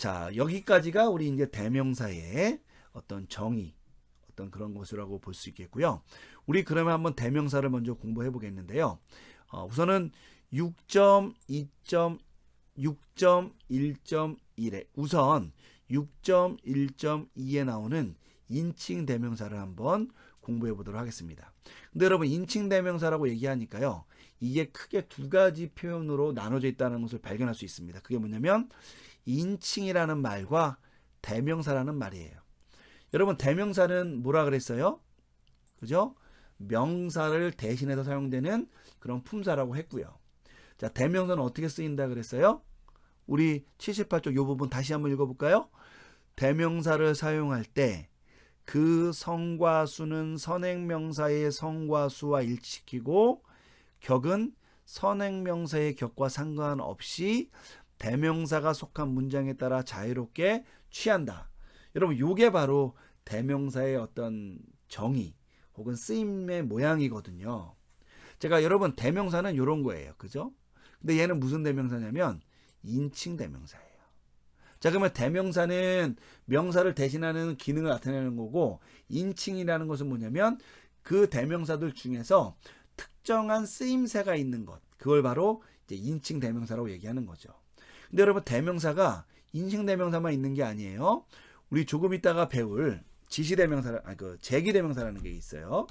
자, 여기까지가 우리 이제 대명사의 어떤 정의, 어떤 그런 것이라고 볼 수 있겠고요. 우리 그러면 한번 대명사를 먼저 공부해 보겠는데요. 우선은 6.1.1.2에 우선 6.1.2에 나오는 인칭 대명사를 한번 공부해 보도록 하겠습니다. 근데 여러분 인칭 대명사라고 얘기하니까요. 이게 크게 두 가지 표현으로 나눠져 있다는 것을 발견할 수 있습니다. 그게 뭐냐면 인칭이라는 말과 대명사라는 말이에요. 여러분 대명사는 뭐라 그랬어요? 그죠? 명사를 대신해서 사용되는 그런 품사라고 했고요. 자, 대명사는 어떻게 쓰인다 그랬어요? 우리 78쪽 이 부분 다시 한번 읽어볼까요? 대명사를 사용할 때 그 성과 수는 선행명사의 성과 수와 일치시키고 격은 선행명사의 격과 상관없이 대명사가 속한 문장에 따라 자유롭게 취한다. 여러분 이게 바로 대명사의 어떤 정의 혹은 쓰임의 모양이거든요. 제가 여러분 대명사는 이런 거예요. 그죠? 근데 얘는 무슨 대명사냐면 인칭 대명사예요. 자, 그러면 대명사는 명사를 대신하는 기능을 나타내는 거고 인칭이라는 것은 뭐냐면 그 대명사들 중에서 특정한 쓰임새가 있는 것. 그걸 바로 이제 인칭 대명사라고 얘기하는 거죠. 근데 여러분 대명사가 인칭 대명사만 있는 게 아니에요. 우리 조금 이따가 배울 제기대명사라는 게 있어요.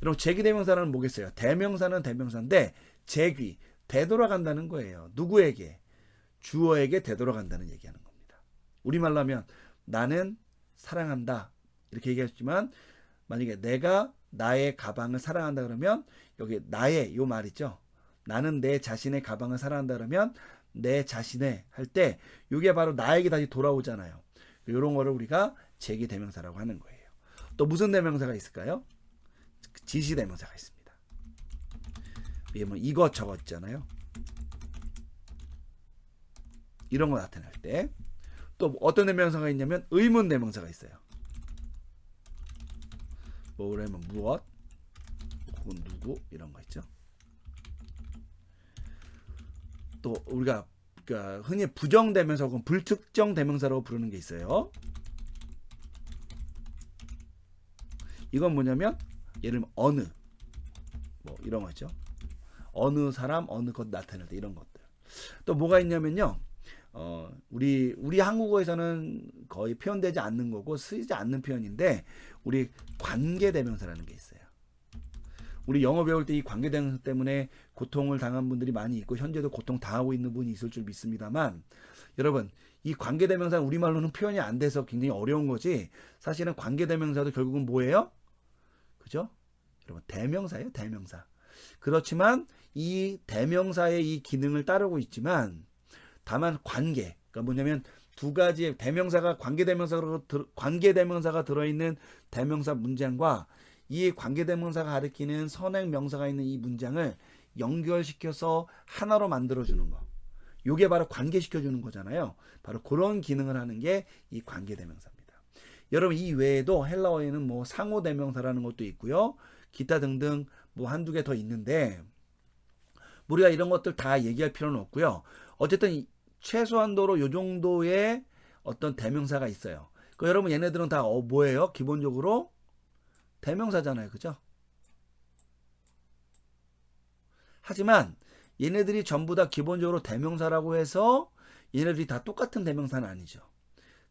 여러분 제기대명사는 뭐겠어요? 대명사는 대명사인데 제기, 되돌아간다는 거예요. 누구에게? 주어에게 되돌아간다는 얘기하는 겁니다. 우리말로 하면 나는 사랑한다 이렇게 얘기했지만 만약에 내가 나의 가방을 사랑한다 그러면 여기 나의 요 말 있죠. 나는 내 자신의 가방을 사랑한다 그러면 내 자신의 할 때 이게 바로 나에게 다시 돌아오잖아요. 이런 거를 우리가 제기대명사라고 하는 거예요. 또 무슨 대명사가 있을까요? 지시대명사가 있습니다. 이게 뭐 이것 저것 있잖아요. 이런 거 나타낼 때 또 어떤 대명사가 있냐면 의문 대명사가 있어요. 뭐 그러면 무엇 혹은 누구 이런 거 있죠. 또 우리가 그러니까 흔히 부정대명사 혹은 불특정 대명사라고 부르는 게 있어요. 이건 뭐냐면 예를 들면 어느 뭐 이런 거 있죠. 어느 사람 어느 것 나타낼 때 이런 것들. 또 뭐가 있냐면요. 우리 한국어에서는 거의 표현되지 않는 거고 쓰이지 않는 표현인데 우리 관계대명사라는 게 있어요. 우리 영어 배울 때 이 관계대명사 때문에 고통을 당한 분들이 많이 있고 현재도 고통 당하고 있는 분이 있을 줄 믿습니다만 여러분 이 관계대명사는 우리말로는 표현이 안 돼서 굉장히 어려운 거지 사실은 관계대명사도 결국은 뭐예요? 그죠? 여러분 대명사예요. 대명사. 그렇지만 이 대명사의 이 기능을 따르고 있지만 다만 관계, 그러니까 뭐냐면 두 가지 대명사가 관계대명사가 들어있는 대명사 문장과 이 관계대명사가 가리키는 선행명사가 있는 이 문장을 연결시켜서 하나로 만들어주는 거. 이게 바로 관계시켜주는 거잖아요. 바로 그런 기능을 하는 게 이 관계대명사입니다. 여러분 이 외에도 헬라어에는 뭐 상호대명사라는 것도 있고요. 기타 등등 뭐 한두 개 더 있는데 우리가 이런 것들 다 얘기할 필요는 없고요. 어쨌든 최소한도로 요 정도의 어떤 대명사가 있어요. 그 여러분 얘네들은 다 뭐예요? 기본적으로 대명사잖아요. 그죠? 하지만 얘네들이 전부 다 기본적으로 대명사라고 해서 얘네들이 다 똑같은 대명사는 아니죠.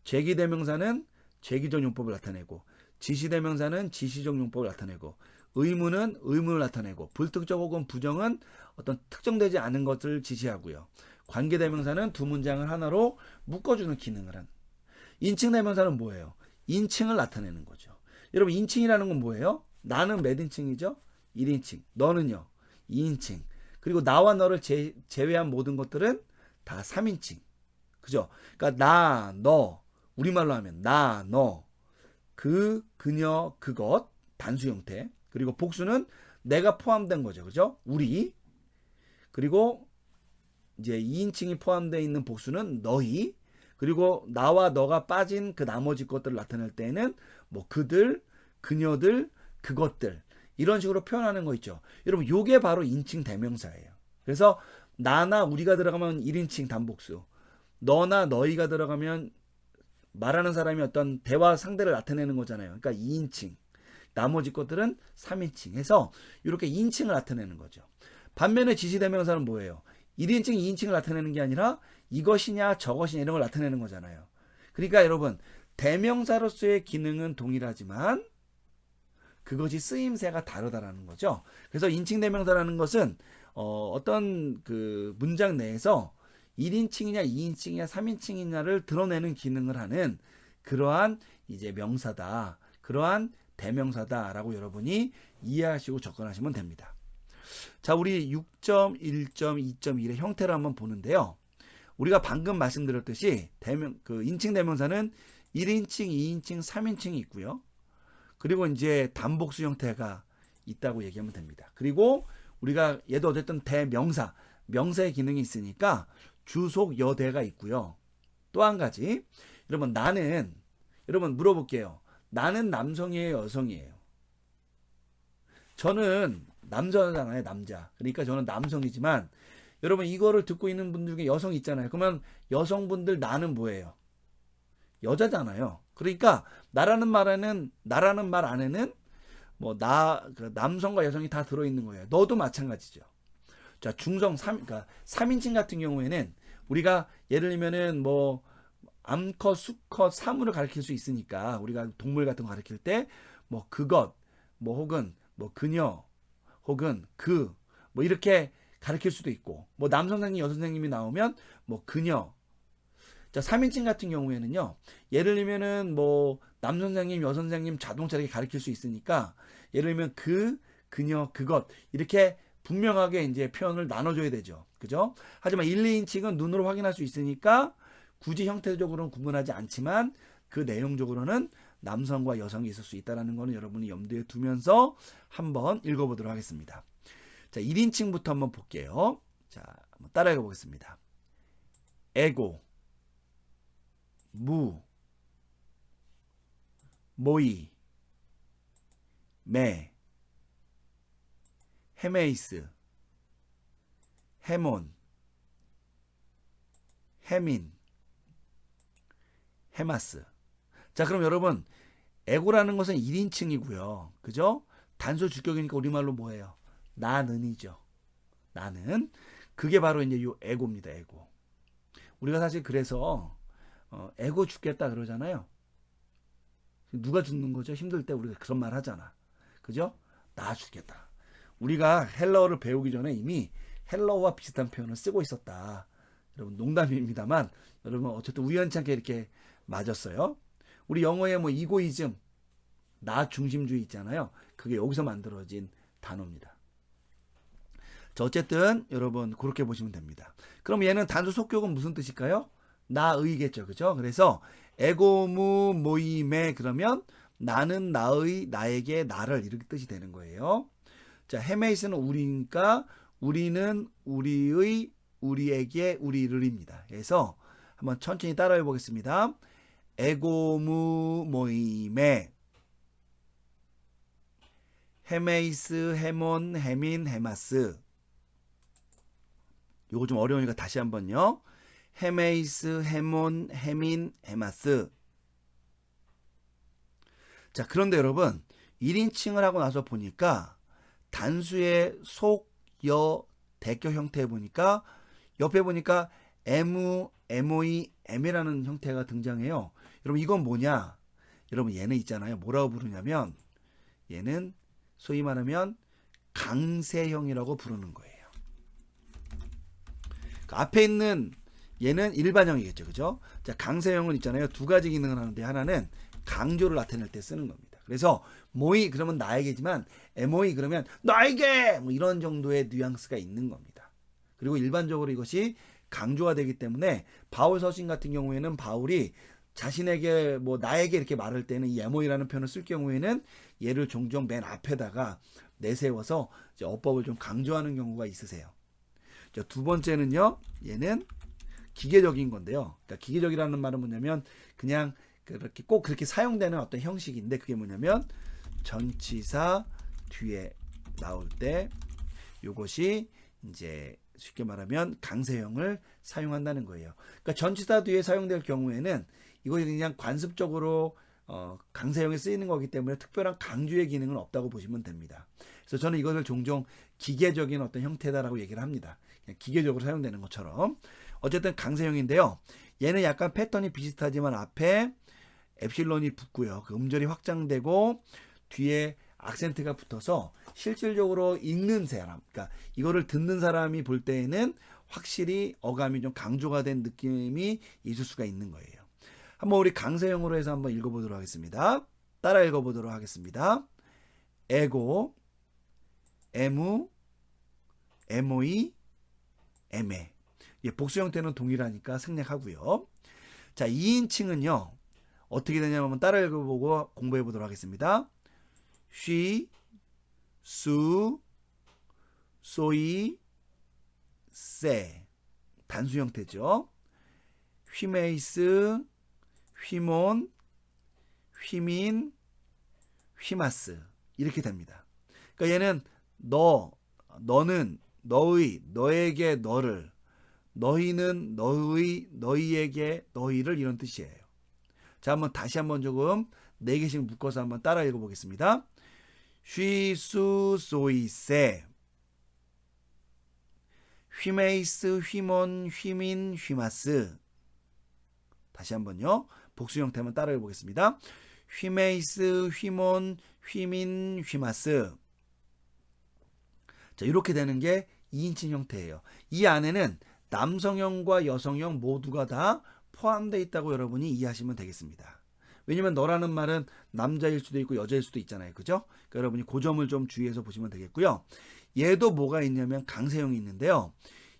제기대명사는 제기적 용법을 나타내고 지시대명사는 지시적 용법을 나타내고 의문은 의문을 나타내고 불특정 혹은 부정은 어떤 특정되지 않은 것을 지시하고요. 관계대명사는 두 문장을 하나로 묶어주는 기능을 한. 인칭대명사는 뭐예요? 인칭을 나타내는 거죠. 여러분 인칭이라는 건 뭐예요? 나는 몇 인칭이죠? 1인칭. 너는요? 2인칭. 그리고 나와 너를 제외한 모든 것들은 다 3인칭. 그죠? 그러니까 나, 너. 우리말로 하면 나, 너. 그, 그녀, 그것. 단수 형태. 그리고 복수는 내가 포함된 거죠. 그죠? 우리. 그리고 이제 2인칭이 포함되어 있는 복수는 너희. 그리고 나와 너가 빠진 그 나머지 것들을 나타낼 때에는 뭐 그들, 그녀들, 그것들 이런 식으로 표현하는 거 있죠. 여러분 요게 바로 인칭 대명사예요. 그래서 나나 우리가 들어가면 1인칭 단복수, 너나 너희가 들어가면 말하는 사람이 어떤 대화 상대를 나타내는 거잖아요. 그러니까 2인칭. 나머지 것들은 3인칭 해서 이렇게 2인칭을 나타내는 거죠. 반면에 지시대명사는 뭐예요? 1인칭, 2인칭을 나타내는 게 아니라 이것이냐 저것이냐 이런 걸 나타내는 거잖아요. 그러니까 여러분 대명사로서의 기능은 동일하지만 그것이 쓰임새가 다르다라는 거죠. 그래서 인칭 대명사라는 것은 어떤 그 문장 내에서 1인칭이냐 2인칭이냐 3인칭이냐를 드러내는 기능을 하는 그러한 이제 명사다. 그러한 대명사다라고 여러분이 이해하시고 접근하시면 됩니다. 자, 우리 6.1.2.1의 형태를 한번 보는데요. 우리가 방금 말씀드렸듯이 인칭 대명사는 1인칭, 2인칭, 3인칭이 있고요. 그리고 이제 단복수 형태가 있다고 얘기하면 됩니다. 그리고 우리가 얘도 어쨌든 대명사, 명사의 기능이 있으니까 주속 여대가 있고요. 또 한 가지, 여러분 물어볼게요. 나는 남성이에요, 여성이에요? 저는 남자잖아요, 남자. 그러니까 저는 남성이지만 여러분 이거를 듣고 있는 분들 중에 여성 있잖아요. 그러면 여성분들 나는 뭐예요? 여자잖아요. 그러니까 나라는 말 안에는 뭐 남성과 여성이 다 들어있는 거예요. 너도 마찬가지죠. 자, 그러니까 3인칭 같은 경우에는 우리가 예를 들면은 뭐 암컷, 수컷, 사물을 가리킬 수 있으니까 우리가 동물 같은 거 가리킬 때 뭐 그것, 뭐 혹은 뭐 그녀, 혹은 뭐 이렇게 가리킬 수도 있고 뭐 남선생님, 여선생님이 나오면 뭐 그녀. 자, 3인칭 같은 경우에는요. 예를 들면은 뭐 남선생님, 여선생님 자동차 이렇게 가리킬 수 있으니까 예를 들면 그녀, 그것 이렇게 분명하게 이제 표현을 나눠줘야 되죠. 그죠? 하지만 1, 2인칭은 눈으로 확인할 수 있으니까 굳이 형태적으로는 구분하지 않지만 그 내용적으로는 남성과 여성이 있을 수 있다는 것은 여러분이 염두에 두면서 한번 읽어보도록 하겠습니다. 자, 1인칭부터 한번 볼게요. 자, 한번 따라 읽어보겠습니다. 에고, 무, 모이, 매, 헤메이스, 헤몬, 헤민, 헤마스. 자, 그럼 여러분 에고라는 것은 1인칭이고요. 그죠? 단수 주격이니까 우리말로 뭐예요? 나는이죠. 나는. 그게 바로 이제 요 에고입니다. 에고. 우리가 사실 그래서 에고 죽겠다 그러잖아요. 누가 죽는 거죠? 힘들 때 우리가 그런 말 하잖아. 그죠? 나 죽겠다. 우리가 헬러어를 배우기 전에 이미 헬러어와 비슷한 표현을 쓰고 있었다. 여러분 농담입니다만 여러분 어쨌든 우연치 않게 이렇게 맞았어요. 우리 영어에 뭐 이고이즘, 나 중심주의 있잖아요. 그게 여기서 만들어진 단어입니다. 자, 어쨌든 여러분 그렇게 보시면 됩니다. 그럼 얘는 단수 속격은 무슨 뜻일까요? 나의겠죠. 그죠? 그래서 에고무 모임에 그러면 나는 나의, 나에게, 나를 이렇게 뜻이 되는 거예요. 자, 헤메이스는 우리니까 우리는 우리의, 우리에게, 우리를입니다. 그래서 한번 천천히 따라해 보겠습니다. 에고무 모임에 헤메이스, 헤몬, 헤민, 헤마스. 요거 좀 어려우니까 다시 한번요. 헤메이스, 헤몬, 헤민, 헤마스. 자, 그런데 여러분 1인칭을 하고 나서 보니까 단수의 속, 여, 대격 형태에 보니까 옆에 보니까 에무, 에모이, 에메라는 형태가 등장해요. 여러분 이건 뭐냐? 여러분 얘는 있잖아요. 뭐라고 부르냐면 얘는 소위 말하면 강세형이라고 부르는 거예요. 그 앞에 있는 얘는 일반형이겠죠. 그죠? 자, 강세형은 있잖아요. 두 가지 기능을 하는데 하나는 강조를 나타낼 때 쓰는 겁니다. 그래서 모이 그러면 나에게지만 에모이 그러면 나에게 뭐 이런 정도의 뉘앙스가 있는 겁니다. 그리고 일반적으로 이것이 강조가 되기 때문에 바울 서신 같은 경우에는 바울이 자신에게 뭐 나에게 이렇게 말할 때는 이 에모이라는 표현을 쓸 경우에는 얘를 종종 맨 앞에다가 내세워서 이제 어법을 좀 강조하는 경우가 있으세요. 자, 두 번째는요. 얘는 기계적인 건데요. 그러니까 기계적이라는 말은 뭐냐면 그냥 그렇게 꼭 그렇게 사용되는 어떤 형식인데 그게 뭐냐면 전치사 뒤에 나올 때 요것이 이제 쉽게 말하면 강세형을 사용한다는 거예요. 그러니까 전치사 뒤에 사용될 경우에는 이것이 그냥 관습적으로 강세형에 쓰이는 거기 때문에 특별한 강조의 기능은 없다고 보시면 됩니다. 그래서 저는 이것을 종종 기계적인 어떤 형태다라고 얘기를 합니다. 그냥 기계적으로 사용되는 것처럼. 어쨌든 강세형인데요. 얘는 약간 패턴이 비슷하지만 앞에 엡실론이 붙고요. 그 음절이 확장되고 뒤에 악센트가 붙어서 실질적으로 읽는 사람, 그러니까 이거를 듣는 사람이 볼 때에는 확실히 어감이 좀 강조가 된 느낌이 있을 수가 있는 거예요. 한번 우리 강세형으로 해서 한번 읽어보도록 하겠습니다. 따라 읽어보도록 하겠습니다. 에고, 에무, 에모이, 에메. 복수 형태는 동일하니까 생략하고요. 자, 2인칭은요. 어떻게 되냐면 한번 따라 읽어보고 공부해 보도록 하겠습니다. 쉬, 수, 소이, 세. 단수 형태죠. 휘메이스, 휘몬, 휘민, 휘마스. 이렇게 됩니다. 그러니까 얘는 너는, 너의, 너에게 너를, 너희는 너의, 너희에게 너희를 이런 뜻이에요. 자, 한번 다시 한번 조금 4개씩 묶어서 한번 따라 읽어보겠습니다. 쉬수 소이세 휘메이스 휘몬 휘민 휘마스. 다시 한번요. 복수 형태 한번 따라 읽어보겠습니다. 휘메이스 휘몬 휘민 휘마스. 자, 이렇게 되는 게 2인칭 형태예요. 이 안에는 남성형과 여성형 모두가 다 포함되어 있다고 여러분이 이해하시면 되겠습니다. 왜냐면 너라는 말은 남자일 수도 있고 여자일 수도 있잖아요. 그죠? 그러니까 여러분이 그 점을 좀 주의해서 보시면 되겠고요. 얘도 뭐가 있냐면 강세형이 있는데요.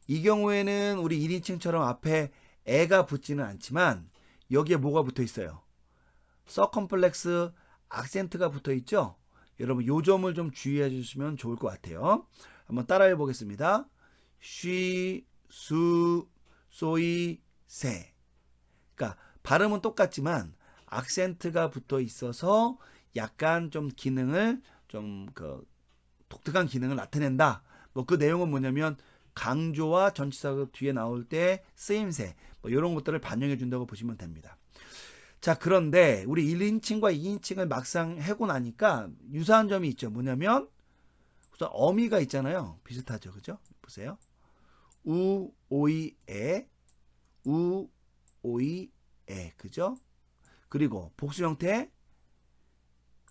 이 경우에는 우리 1인칭처럼 앞에 애가 붙지는 않지만 여기에 뭐가 붙어 있어요? 서컴플렉스 악센트가 붙어 있죠? 여러분 이 점을 좀 주의해 주시면 좋을 것 같아요. 한번 따라해 보겠습니다. 쉬, 수, 소이, 세. 그러니까 발음은 똑같지만 악센트가 붙어 있어서 약간 좀 기능을 좀 독특한 기능을 나타낸다. 뭐 그 내용은 뭐냐면 강조와 전치사가 뒤에 나올 때 쓰임새 뭐 이런 것들을 반영해 준다고 보시면 됩니다. 자, 그런데 우리 1인칭과 2인칭을 막상 해고 나니까 유사한 점이 있죠. 뭐냐면 우선 어미가 있잖아요. 비슷하죠. 그죠? 보세요. 우, 오이, 에, 우, 오이, 에. 그죠? 그리고 복수 형태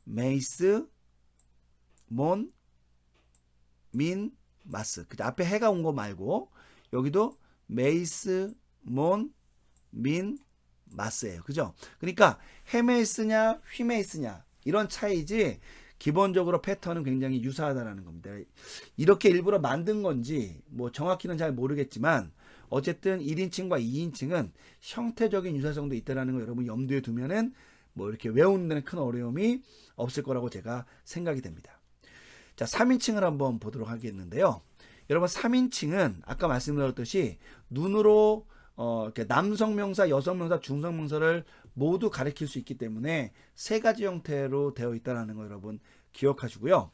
메이스, 몬, 민, 마스. 그 앞에 해가 온 거 말고 여기도 메이스, 몬, 민, 마스예요. 그죠? 그러니까 헤메이스냐 휘메이스냐 이런 차이지 기본적으로 패턴은 굉장히 유사하다라는 겁니다. 이렇게 일부러 만든 건지 뭐 정확히는 잘 모르겠지만 어쨌든 1인칭과 2인칭은 형태적인 유사성도 있다라는 거 여러분 염두에 두면은 뭐 이렇게 외우는 데는 큰 어려움이 없을 거라고 제가 생각이 됩니다. 자, 3인칭을 한번 보도록 하겠는데요. 여러분 3인칭은 아까 말씀드렸듯이 눈으로 이렇게 남성명사, 여성명사, 중성명사를 모두 가리킬 수 있기 때문에 3가지 형태로 되어 있다는 거 여러분 기억하시고요.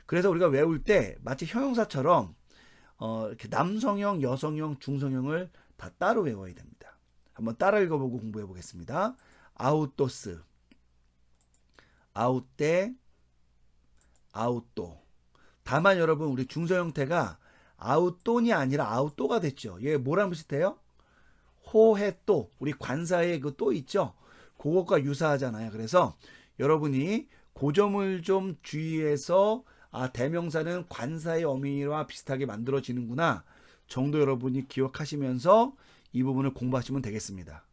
그래서 우리가 외울 때 마치 형용사처럼 이렇게 남성형, 여성형, 중성형을 다 따로 외워야 됩니다. 한번 따라 읽어보고 공부해 보겠습니다. 아우토스, 아우떼, 아우또. 다만 여러분 우리 중성 형태가 아우또니 아니라 아우또가 됐죠. 얘 뭐랑 비슷해요? 호해또, 우리 관사의 그 또 있죠. 그것과 유사하잖아요. 그래서 여러분이 그 점을 좀 주의해서 대명사는 관사의 어미와 비슷하게 만들어지는구나 정도 여러분이 기억하시면서 이 부분을 공부하시면 되겠습니다.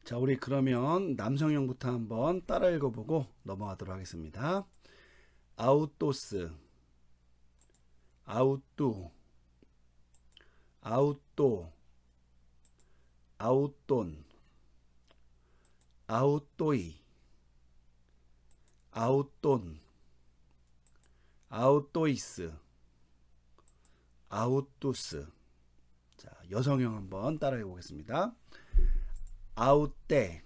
자, 우리 그러면 남성형부터 한번 따라 읽어보고 넘어가도록 하겠습니다. 아우토스, 아우뚜, 아우또, 아우돈, 아우또이, 아우돈, 아우토이스, 아우투스. 자, 여성형 한번 따라해 보겠습니다. 아우떼,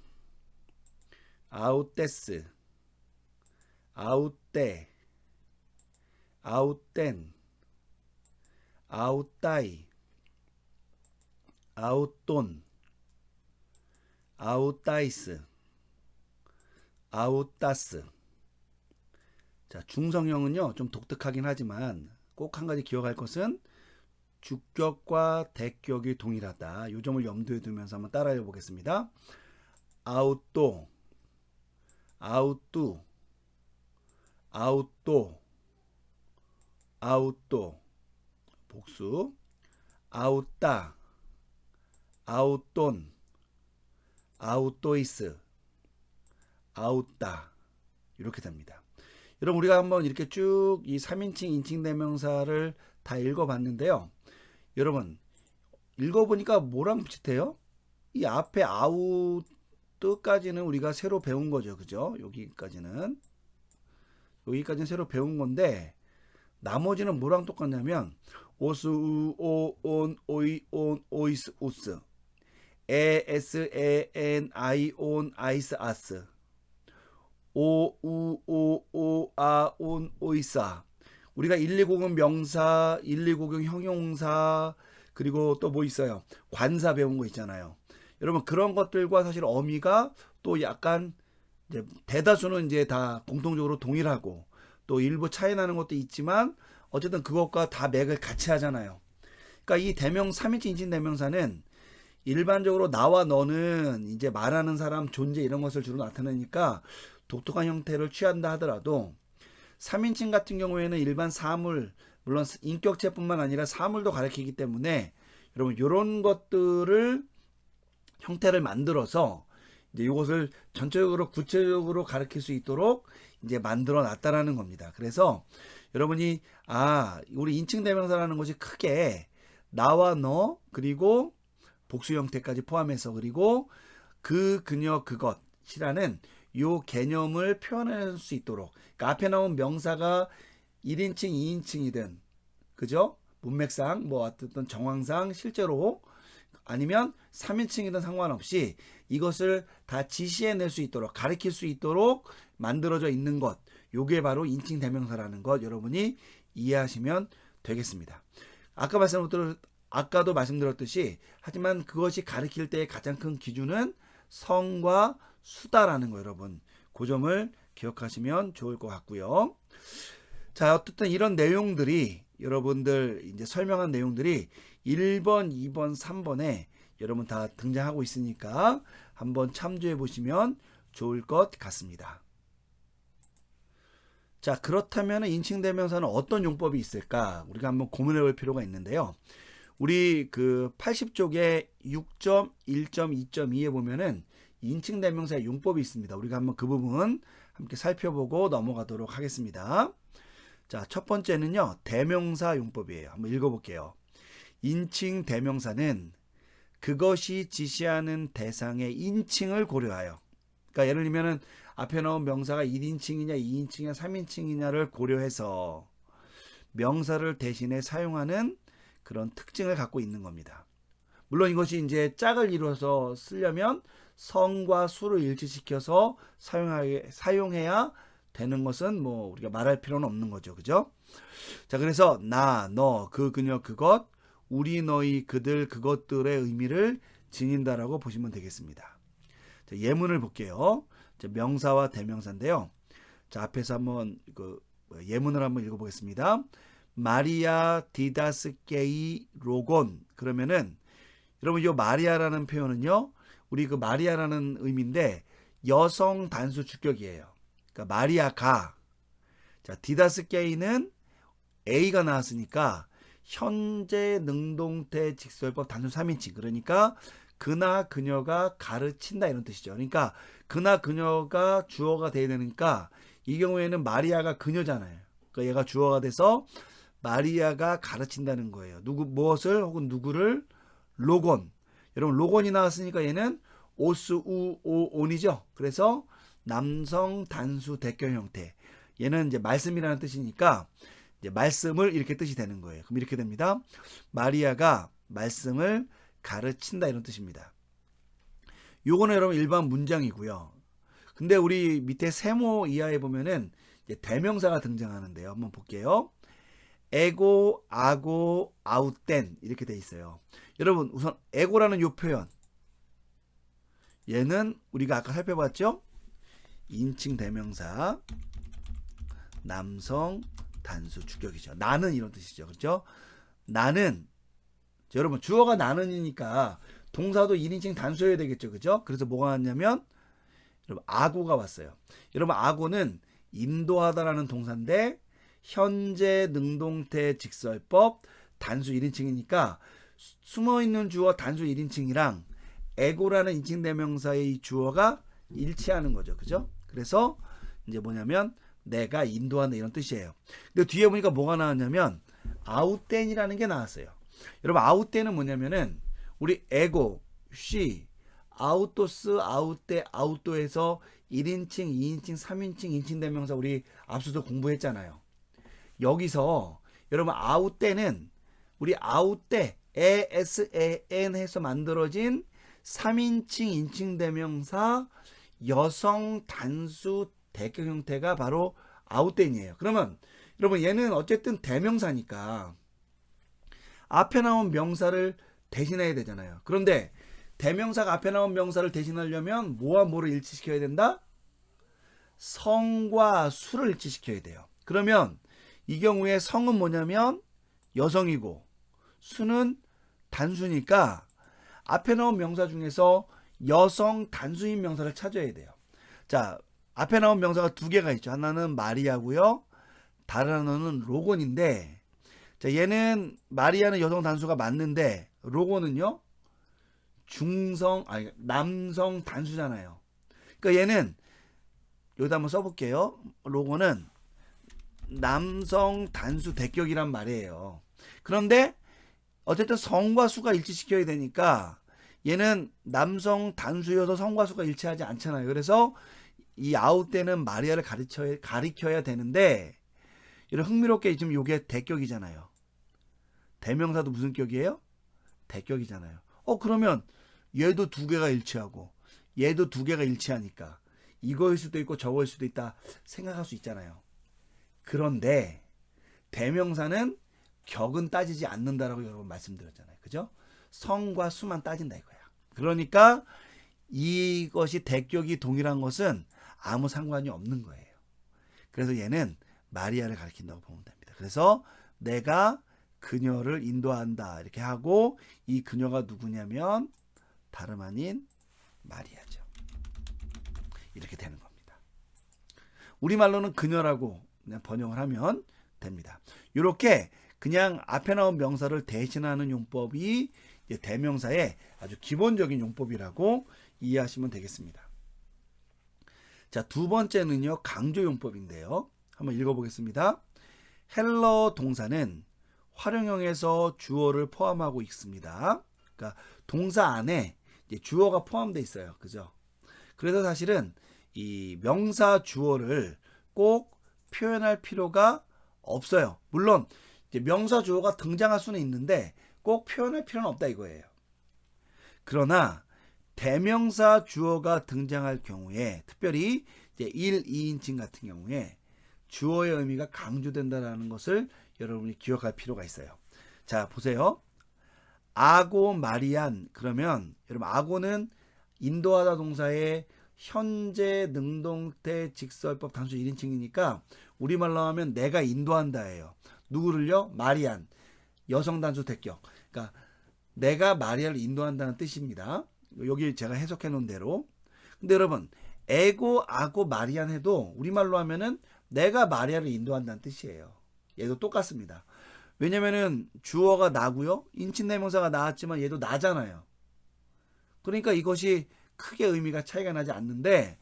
아우떼스, 아우떼, 아우텐, 아웃다이, 아웃돈, 아웃다이스, 아웃다스. 자, 중성형은요 좀 독특하긴 하지만 꼭 한 가지 기억할 것은 주격과 대격이 동일하다. 이 점을 염두에 두면서 한번 따라해 보겠습니다. 아웃도, 아웃뚜, 아웃도, 아웃도. 복수. 아웃다, 아웃돈, 아웃도이스, 아웃다. 이렇게 됩니다. 여러분 우리가 한번 이렇게 쭉 이 3인칭 인칭 대명사를 다 읽어봤는데요. 여러분 읽어보니까 뭐랑 비슷해요? 이 앞에 아웃까지는 우리가 새로 배운 거죠. 그죠? 여기까지는 새로 배운 건데 나머지는 뭐랑 똑같냐면 오스, 우, 오, 온, 오이, 온, 오이스, 우스, 에, 에스, 에, 엔, 아이, 온, 아이스, 아스, 오, 우, 오, 오, 아, 온, 오이사. 우리가 120은 명사, 120은 형용사, 그리고 또 뭐 있어요? 관사 배운 거 있잖아요. 여러분 그런 것들과 사실 어미가 또 약간 이제 대다수는 이제 다 공통적으로 동일하고 또 일부 차이 나는 것도 있지만 어쨌든 그것과 다 맥을 같이 하잖아요. 그러니까 이 대명 3인칭 인칭 대명사는 일반적으로 나와 너는 이제 말하는 사람 존재 이런 것을 주로 나타내니까 독특한 형태를 취한다 하더라도 3인칭 같은 경우에는 일반 사물, 물론 인격체뿐만 아니라 사물도 가리키기 때문에 여러분 이런 것들을 형태를 만들어서 이제 이것을 전체적으로 구체적으로 가리킬 수 있도록 이제 만들어 놨다라는 겁니다. 그래서 여러분이 우리 인칭 대명사라는 것이 크게 나와 너 그리고 복수 형태까지 포함해서 그리고 그 그녀 그것이라는 요 개념을 표현할 수 있도록 그러니까 앞에 나온 명사가 1인칭 2인칭이든 그죠? 문맥상 뭐 어떤 정황상 실제로 아니면 3인칭이든 상관없이 이것을 다 지시해낼 수 있도록 가리킬 수 있도록 만들어져 있는 것 요게 바로 인칭 대명사라는 것 여러분이 이해하시면 되겠습니다. 아까도 말씀드렸듯이 하지만 그것이 가리킬 때의 가장 큰 기준은 성과 수다라는 거 여러분 그 점을 기억하시면 좋을 것 같고요. 자 어쨌든 이런 내용들이 여러분들 이제 설명한 내용들이 1번, 2번, 3번에 여러분 다 등장하고 있으니까 한번 참조해 보시면 좋을 것 같습니다. 자 그렇다면 인칭 대명사는 어떤 용법이 있을까 우리가 한번 고민해 볼 필요가 있는데요. 우리 그 80쪽에 6.1.2.2에 보면은 인칭 대명사의 용법이 있습니다. 우리가 한번 그 부분 함께 살펴보고 넘어가도록 하겠습니다. 자, 첫 번째는요. 대명사 용법이에요. 한번 읽어볼게요. 인칭 대명사는 그것이 지시하는 대상의 인칭을 고려하여 그러니까 예를 들면은 앞에 나온 명사가 1인칭이냐 2인칭이냐 3인칭이냐를 고려해서 명사를 대신에 사용하는 그런 특징을 갖고 있는 겁니다. 물론 이것이 이제 짝을 이루어서 쓰려면 성과 수를 일치시켜서 사용해야 되는 것은 뭐 우리가 말할 필요는 없는 거죠. 그죠? 자, 그래서 나, 너, 그, 그녀, 그것, 우리, 너희, 그들, 그것들의 의미를 지닌다라고 보시면 되겠습니다. 자, 예문을 볼게요. 자, 명사와 대명사인데요. 자, 앞에서 한번 예문을 한번 읽어보겠습니다. 마리아 디다스케이 로곤 그러면은 여러분 이 마리아라는 표현은요 우리 그 마리아라는 의미인데 여성 단수 주격이에요. 그러니까 마리아가 자 디다스케이는 A가 나왔으니까 현재 능동태 직설법 단수 3인칭 그러니까 그나 그녀가 가르친다 이런 뜻이죠. 그러니까 그나 그녀가 주어가 돼야 되니까 이 경우에는 마리아가 그녀잖아요. 그러니까 얘가 주어가 돼서 마리아가 가르친다는 거예요. 무엇을 혹은 누구를 로곤. 여러분 로곤이 나왔으니까 얘는 오스 우 오 온이죠. 그래서 남성 단수 대격 형태. 얘는 이제 말씀이라는 뜻이니까 이제 말씀을 이렇게 뜻이 되는 거예요. 그럼 이렇게 됩니다. 마리아가 말씀을 가르친다 이런 뜻입니다. 요거는 여러분 일반 문장이고요. 근데 우리 밑에 세모 이하에 보면은 이제 대명사가 등장하는데요. 한번 볼게요. 에고, 아고, 아웃된 이렇게 돼 있어요. 여러분 우선 에고라는 요 표현, 얘는 우리가 아까 살펴봤죠? 인칭 대명사, 남성 단수 주격이죠. 나는 이런 뜻이죠. 그렇죠? 나는, 여러분 주어가 나는이니까 동사도 1인칭 단수여야 되겠죠. 그죠? 그래서 뭐가 왔냐면 여러분 아고가 왔어요. 여러분 아고는 인도하다라는 동사인데 현재 능동태 직설법 단수 1인칭이니까 숨어있는 주어 단수 1인칭이랑 에고라는 인칭 대명사의 이 주어가 일치하는 거죠. 그죠? 그래서 이제 뭐냐면 내가 인도한다 이런 뜻이에요. 근데 뒤에 보니까 뭐가 나왔냐면 아웃된이라는 게 나왔어요. 여러분 아웃된은 뭐냐면은 우리 에고, 쉬, 아우토스, 아웃대, 아웃도에서 1인칭, 2인칭, 3인칭 인칭 대명사 우리 앞서서 공부했잖아요. 여기서 여러분 아웃대는 우리 아웃대 ASAN 해서 만들어진 3인칭 인칭 대명사 여성 단수 대격 형태가 바로 아웃된이에요. 그러면 여러분 얘는 어쨌든 대명사니까 앞에 나온 명사를 대신해야 되잖아요. 그런데 대명사가 앞에 나온 명사를 대신하려면 뭐와 뭐를 일치시켜야 된다? 성과 수를 일치시켜야 돼요. 그러면 이 경우에 성은 뭐냐면 여성이고 수는 단수니까 앞에 나온 명사 중에서 여성 단수인 명사를 찾아야 돼요. 자, 앞에 나온 명사가 두 개가 있죠. 하나는 마리아고요. 다른 하나는 로곤인데, 자, 얘는 마리아는 여성 단수가 맞는데 로곤은요 남성 단수잖아요. 그러니까 얘는 여기다 한번 써볼게요. 로곤은 남성 단수 대격이란 말이에요. 그런데 어쨌든 성과 수가 일치시켜야 되니까 얘는 남성 단수여서 성과 수가 일치하지 않잖아요. 그래서 이 아웃되는 마리아를 가리켜야 되는데, 이런 흥미롭게 지금 요게 대격이잖아요. 대명사도 무슨 격이에요? 대격이잖아요. 그러면 얘도 두 개가 일치하고 얘도 두 개가 일치하니까 이거일 수도 있고 저거일 수도 있다 생각할 수 있잖아요. 그런데 대명사는 격은 따지지 않는다라고 여러분 말씀드렸잖아요. 그죠? 성과 수만 따진다 이거야. 그러니까 이것이 대격이 동일한 것은 아무 상관이 없는 거예요. 그래서 얘는 마리아를 가리킨다고 보면 됩니다. 그래서 내가 그녀를 인도한다 이렇게 하고, 이 그녀가 누구냐면 다름 아닌 마리아죠. 이렇게 되는 겁니다. 우리말로는 그녀라고 그냥 번역을 하면 됩니다. 이렇게 그냥 앞에 나온 명사를 대신하는 용법이 대명사의 아주 기본적인 용법이라고 이해하시면 되겠습니다. 자, 두 번째는요, 강조 용법인데요. 한번 읽어보겠습니다. 헬러 동사는 활용형에서 주어를 포함하고 있습니다. 그러니까 동사 안에 이제 주어가 포함되어 있어요. 그죠? 그래서 사실은 이 명사 주어를 꼭 표현할 필요가 없어요. 물론 이제 명사 주어가 등장할 수는 있는데 꼭 표현할 필요는 없다 이거예요. 그러나 대명사 주어가 등장할 경우에, 특별히 이제 1, 2인칭 같은 경우에 주어의 의미가 강조된다는 것을 여러분이 기억할 필요가 있어요. 자, 보세요. 아고 마리안, 그러면 여러분 아고는 인도하다 동사의 현재 능동태 직설법 단수 1인칭이니까 우리말로 하면 내가 인도한다예요. 누구를요? 마리안, 여성 단수 대격. 그러니까 내가 마리아를 인도한다는 뜻입니다. 여기 제가 해석해 놓은 대로. 근데 여러분 에고, 아고, 마리안 해도 우리말로 하면은 내가 마리아를 인도한다는 뜻이에요. 얘도 똑같습니다. 왜냐면은 주어가 나고요, 인칭대명사가 나왔지만 얘도 나잖아요. 그러니까 이것이 크게 의미가 차이가 나지 않는데,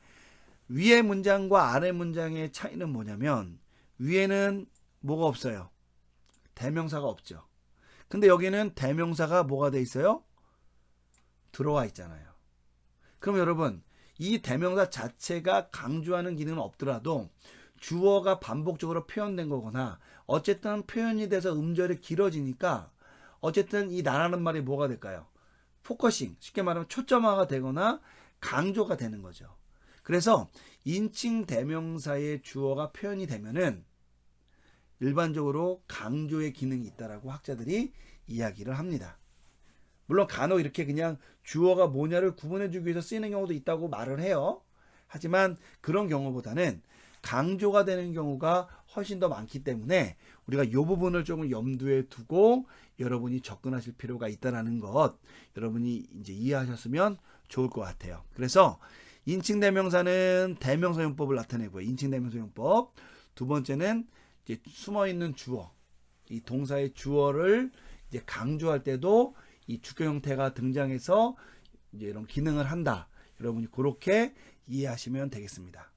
위의 문장과 아래 문장의 차이는 뭐냐면 위에는 뭐가 없어요? 대명사가 없죠. 근데 여기는 대명사가 뭐가 돼 있어요? 들어와 있잖아요. 그럼 여러분 이 대명사 자체가 강조하는 기능은 없더라도 주어가 반복적으로 표현된 거거나 어쨌든 표현이 돼서 음절이 길어지니까 어쨌든 이 나라는 말이 뭐가 될까요? 포커싱, 쉽게 말하면 초점화가 되거나 강조가 되는 거죠. 그래서 인칭 대명사의 주어가 표현이 되면은 일반적으로 강조의 기능이 있다라고 학자들이 이야기를 합니다. 물론 간혹 이렇게 그냥 주어가 뭐냐를 구분해주기 위해서 쓰이는 경우도 있다고 말을 해요. 하지만 그런 경우보다는 강조가 되는 경우가 훨씬 더 많기 때문에 우리가 이 부분을 조금 염두에 두고 여러분이 접근하실 필요가 있다는 것 여러분이 이제 이해하셨으면 좋을 것 같아요. 그래서 인칭대명사는 대명사용법을 나타내고요. 인칭대명사용법. 두 번째는 이제 숨어있는 주어, 이 동사의 주어를 이제 강조할 때도 이 주격 형태가 등장해서 이제 이런 기능을 한다. 여러분이 그렇게 이해하시면 되겠습니다.